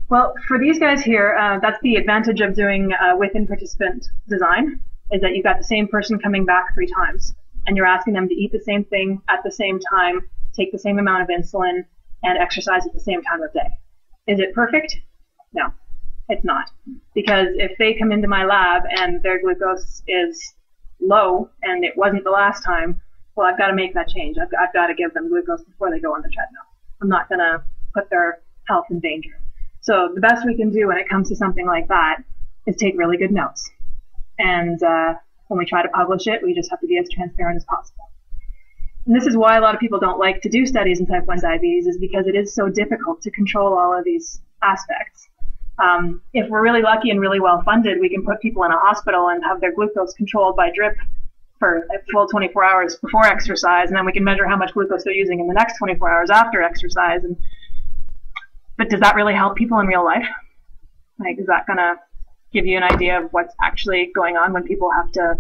Speaker 3: Well, for these guys here, that's the advantage of doing within participant design, is that you've got the same person coming back 3 times, and you're asking them to eat the same thing at the same time, take the same amount of insulin, and exercise at the same time of day. Is it perfect? No, it's not. Because if they come into my lab and their glucose is low and it wasn't the last time, well, I've got to make that change. I've got to give them glucose before they go on the treadmill. I'm not going to put their health in danger. So the best we can do when it comes to something like that is take really good notes. And when we try to publish it, we just have to be as transparent as possible. And this is why a lot of people don't like to do studies in type 1 diabetes, is because it is so difficult to control all of these aspects. If we're really lucky and really well funded, we can put people in a hospital and have their glucose controlled by drip for a full 24 hours before exercise, and then we can measure how much glucose they're using in the next 24 hours after exercise. But does that really help people in real life? Like, is that going to give you an idea of what's actually going on when people have to,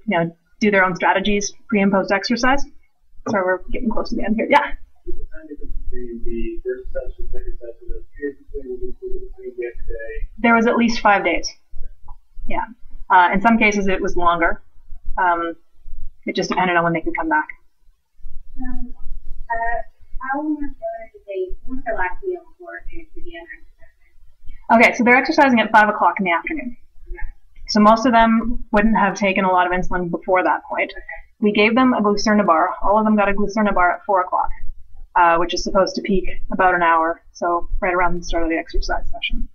Speaker 3: you know, do their own strategies pre and post exercise? So we're getting close to the end here. Yeah. There was at least 5 days. Yeah. In some cases, it was longer. It just depended on when they could come back.
Speaker 5: How much did they, what's their last meal before they began exercising?
Speaker 3: Okay, so they're exercising at 5 o'clock in the afternoon.
Speaker 5: Okay.
Speaker 3: So most of them wouldn't have taken a lot of insulin before that point.
Speaker 5: Okay.
Speaker 3: We gave them a glucerna bar. All of them got a glucerna bar at 4 o'clock, which is supposed to peak about an hour, so right around the start of the exercise session.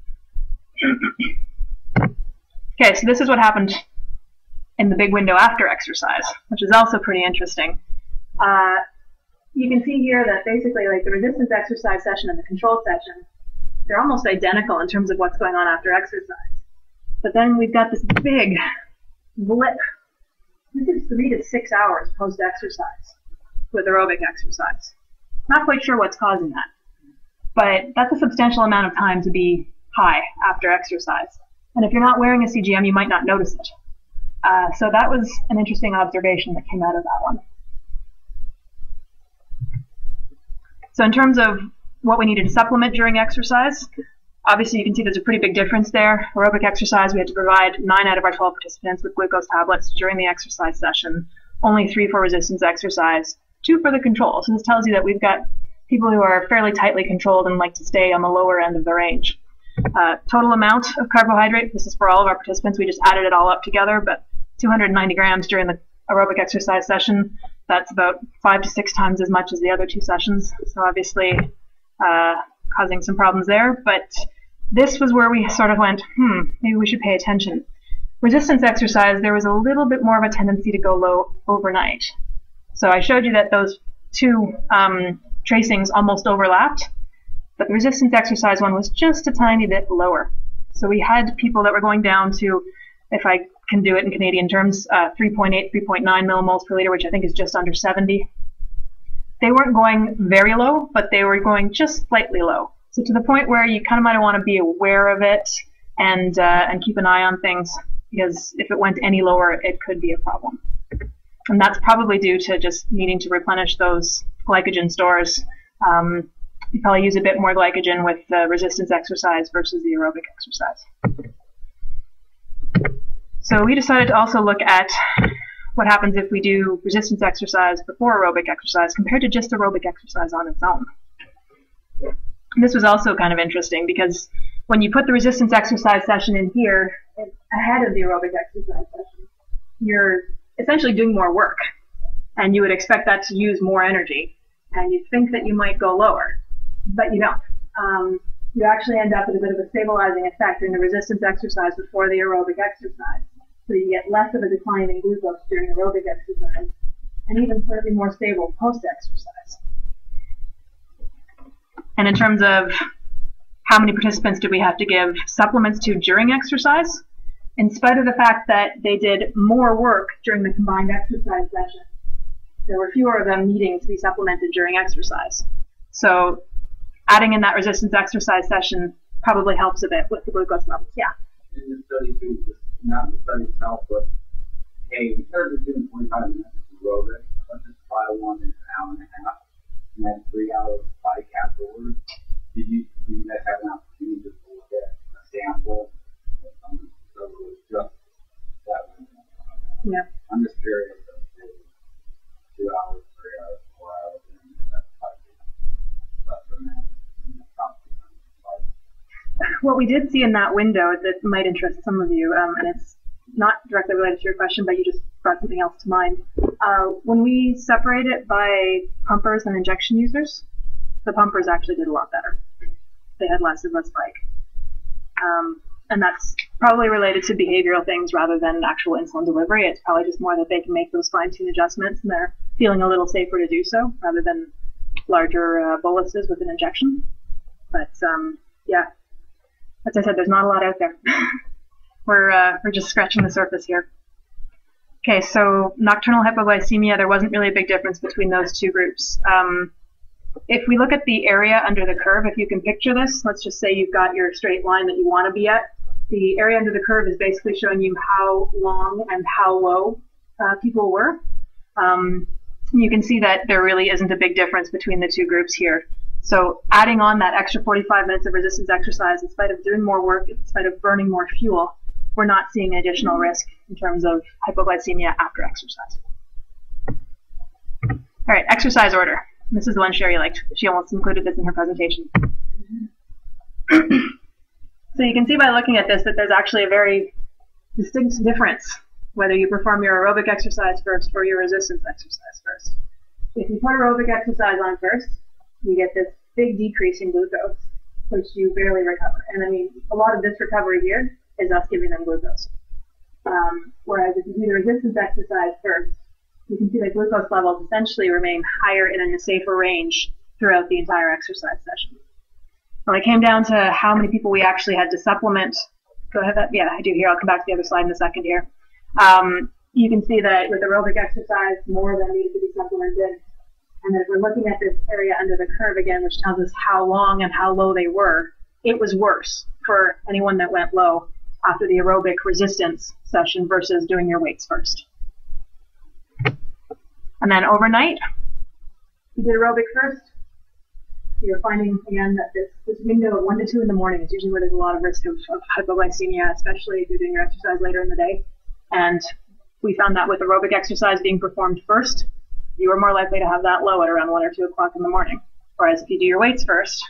Speaker 3: Okay, so this is what happened in the big window after exercise, which is also pretty interesting. You can see here that basically, like, the resistance exercise session and the control session, they're almost identical in terms of what's going on after exercise. But then we've got this big blip. This is 3 to 6 hours post-exercise with aerobic exercise. Not quite sure what's causing that, but that's a substantial amount of time to be high after exercise. And if you're not wearing a CGM, you might not notice it. So that was an interesting observation that came out of that one. So in terms of what we needed to supplement during exercise, obviously you can see there's a pretty big difference there. Aerobic exercise, we had to provide 9 out of our 12 participants with glucose tablets during the exercise session, only 3 for resistance exercise, 2 for the control. So this tells you that we've got people who are fairly tightly controlled and like to stay on the lower end of the range. Total amount of carbohydrate, this is for all of our participants, we just added it all up together, but 290 grams during the aerobic exercise session. That's about 5 to 6 times as much as the other 2 sessions. So obviously causing some problems there. But this was where we sort of went, maybe we should pay attention. Resistance exercise, there was a little bit more of a tendency to go low overnight. So I showed you that those 2 tracings almost overlapped, but the resistance exercise one was just a tiny bit lower. So we had people that were going down to, if I can do it in Canadian terms, 3.8, 3.9 millimoles per liter, which I think is just under 70. They weren't going very low, but they were going just slightly low. So to the point where you kind of might want to be aware of it and keep an eye on things, because if it went any lower, it could be a problem. And that's probably due to just needing to replenish those glycogen stores. You probably use a bit more glycogen with the resistance exercise versus the aerobic exercise. So we decided to also look at what happens if we do resistance exercise before aerobic exercise compared to just aerobic exercise on its own. This was also kind of interesting because when you put the resistance exercise session in here ahead of the aerobic exercise session, you're essentially doing more work, and you would expect that to use more energy, and you'd think that you might go lower, but you don't. You actually end up with a bit of a stabilizing effect during the resistance exercise before the aerobic exercise. So you get less of a decline in glucose during aerobic exercise, and even slightly more stable post-exercise. And in terms of how many participants do we have to give supplements to during exercise, in spite of the fact that they did more work during the combined exercise session, there were fewer of them needing to be supplemented during exercise. So adding in that resistance exercise session probably helps a bit with the glucose levels. Yeah.
Speaker 4: In the study too, not the study itself, but hey, instead of doing 45 minutes of aerobic, let's just try one in an hour and a half, and then 3 hours body afterwards. Did you guys have an opportunity to look at a sample? So it was just that one.
Speaker 3: Yeah.
Speaker 4: I'm just curious if it was 2 hours, 3 hours, 4 hours, and that's probably less than that.
Speaker 3: What we did see in that window that might interest some of you, and it's not directly related to your question, but you just brought something else to mind. When we separate it by pumpers and injection users, the pumpers actually did a lot better. They had less of a spike. And that's probably related to behavioral things rather than actual insulin delivery. It's probably just more that they can make those fine-tuned adjustments and they're feeling a little safer to do so rather than larger boluses with an injection. But yeah, as I said, there's not a lot out there. We're just scratching the surface here. Okay, so nocturnal hypoglycemia, there wasn't really a big difference between those 2 groups. If we look at the area under the curve, if you can picture this, let's just say you've got your straight line that you want to be at. The area under the curve is basically showing you how long and how low people were. You can see that there really isn't a big difference between the 2 groups here. So adding on that extra 45 minutes of resistance exercise, in spite of doing more work, in spite of burning more fuel, we're not seeing additional risk in terms of hypoglycemia after exercise. All right, exercise order. This is the one Sherry liked. She almost included this in her presentation. So you can see by looking at this that there's actually a very distinct difference whether you perform your aerobic exercise first or your resistance exercise first. If you put aerobic exercise on first, you get this big decrease in glucose, which you barely recover. And I mean, a lot of this recovery here is us giving them glucose. Whereas if you do the resistance exercise first, you can see that glucose levels essentially remain higher and in a safer range throughout the entire exercise session. When it came down to how many people we actually had to supplement, go ahead, yeah, I do here. I'll come back to the other slide in a second here. You can see that with aerobic exercise, more than needed to be supplemented. And then if we're looking at this area under the curve again, which tells us how long and how low they were, it was worse for anyone that went low after the aerobic resistance session versus doing your weights first. And then overnight, you did aerobic first. You're finding, again, that this window of 1 to 2 in the morning is usually where there's a lot of risk of hypoglycemia, especially if you're doing your exercise later in the day. And we found that with aerobic exercise being performed first, you were more likely to have that low at around 1 or 2 o'clock in the morning. Whereas if you do your weights first,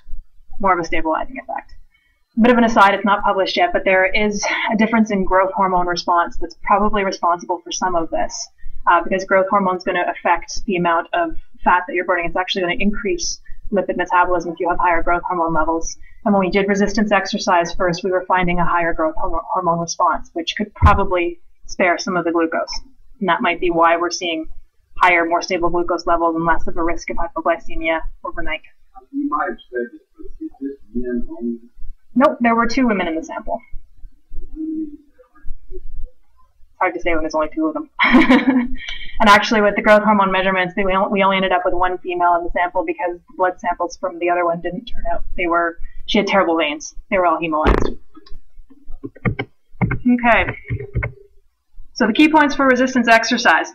Speaker 3: more of a stabilizing effect. A bit of an aside, it's not published yet, but there is a difference in growth hormone response that's probably responsible for some of this. because growth hormone is going to affect the amount of fat that you're burning. It's actually going to increase lipid metabolism if you have higher growth hormone levels. And when we did resistance exercise first, we were finding a higher growth hormone response, which could probably spare some of the glucose. And that might be why we're seeing higher, more stable glucose levels and less of a risk of hypoglycemia overnight.
Speaker 4: You might have said this men only.
Speaker 3: Nope, there were 2 women in the sample. Hard to say when there's only 2 of them. And actually with the growth hormone measurements, we only ended up with 1 female in the sample because the blood samples from the other one didn't turn out. She had terrible veins. They were all hemolyzed. Okay. So the key points for resistance exercise.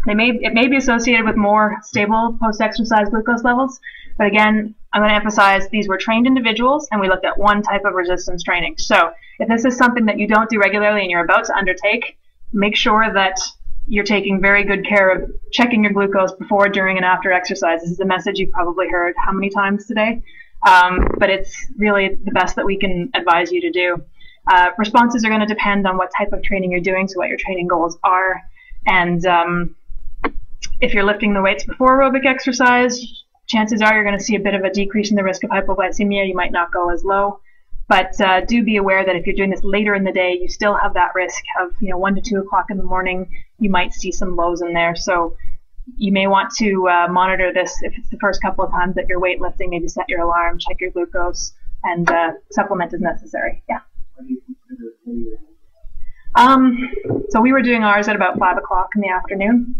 Speaker 3: It may be associated with more stable post-exercise glucose levels, but again, I'm going to emphasize these were trained individuals and we looked at one type of resistance training. So if this is something that you don't do regularly and you're about to undertake, make sure that you're taking very good care of checking your glucose before, during, and after exercise. This is a message you've probably heard how many times today, but it's really the best that we can advise you to do. Responses are going to depend on what type of training you're doing, so what your training goals are, and if you're lifting the weights before aerobic exercise, chances are you're going to see a bit of a decrease in the risk of hypoglycemia. You might not go as low, but do be aware that if you're doing this later in the day, you still have that risk of 1 to 2 o'clock in the morning. You might see some lows in there, so you may want to monitor this if it's the first couple of times that you're weightlifting. Maybe set your alarm, check your glucose, and supplement as necessary. Yeah.
Speaker 4: What do you consider later?
Speaker 3: So we were doing ours at about 5 o'clock in the afternoon.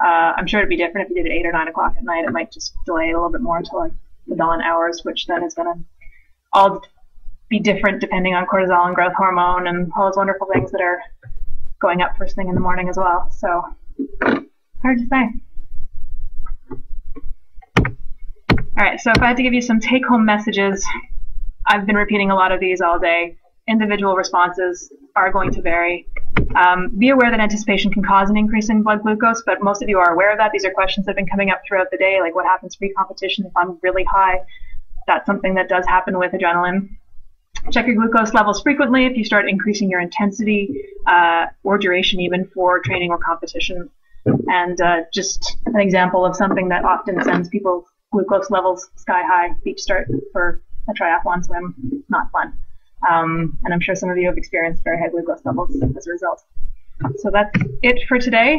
Speaker 3: I'm sure it'd be different if you did it 8 or 9 o'clock at night. It might just delay it a little bit more until like the dawn hours, which then is going to all be different depending on cortisol and growth hormone and all those wonderful things that are going up first thing in the morning as well. So hard to say. All right, so if I had to give you some take-home messages, I've been repeating a lot of these all day. Individual responses are going to vary. Be aware that anticipation can cause an increase in blood glucose, but most of you are aware of that. These are questions that have been coming up throughout the day, like what happens pre-competition if I'm really high. That's something that does happen with adrenaline. Check your glucose levels frequently if you start increasing your intensity or duration even for training or competition. And just an example of something that often sends people's glucose levels sky high, beach start for a triathlon swim, not fun. And I'm sure some of you have experienced very high glucose levels as a result. So that's it for today.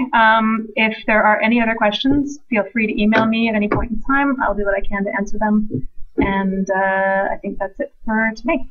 Speaker 3: If there are any other questions, feel free to email me at any point in time. I'll do what I can to answer them. And I think that's it for today.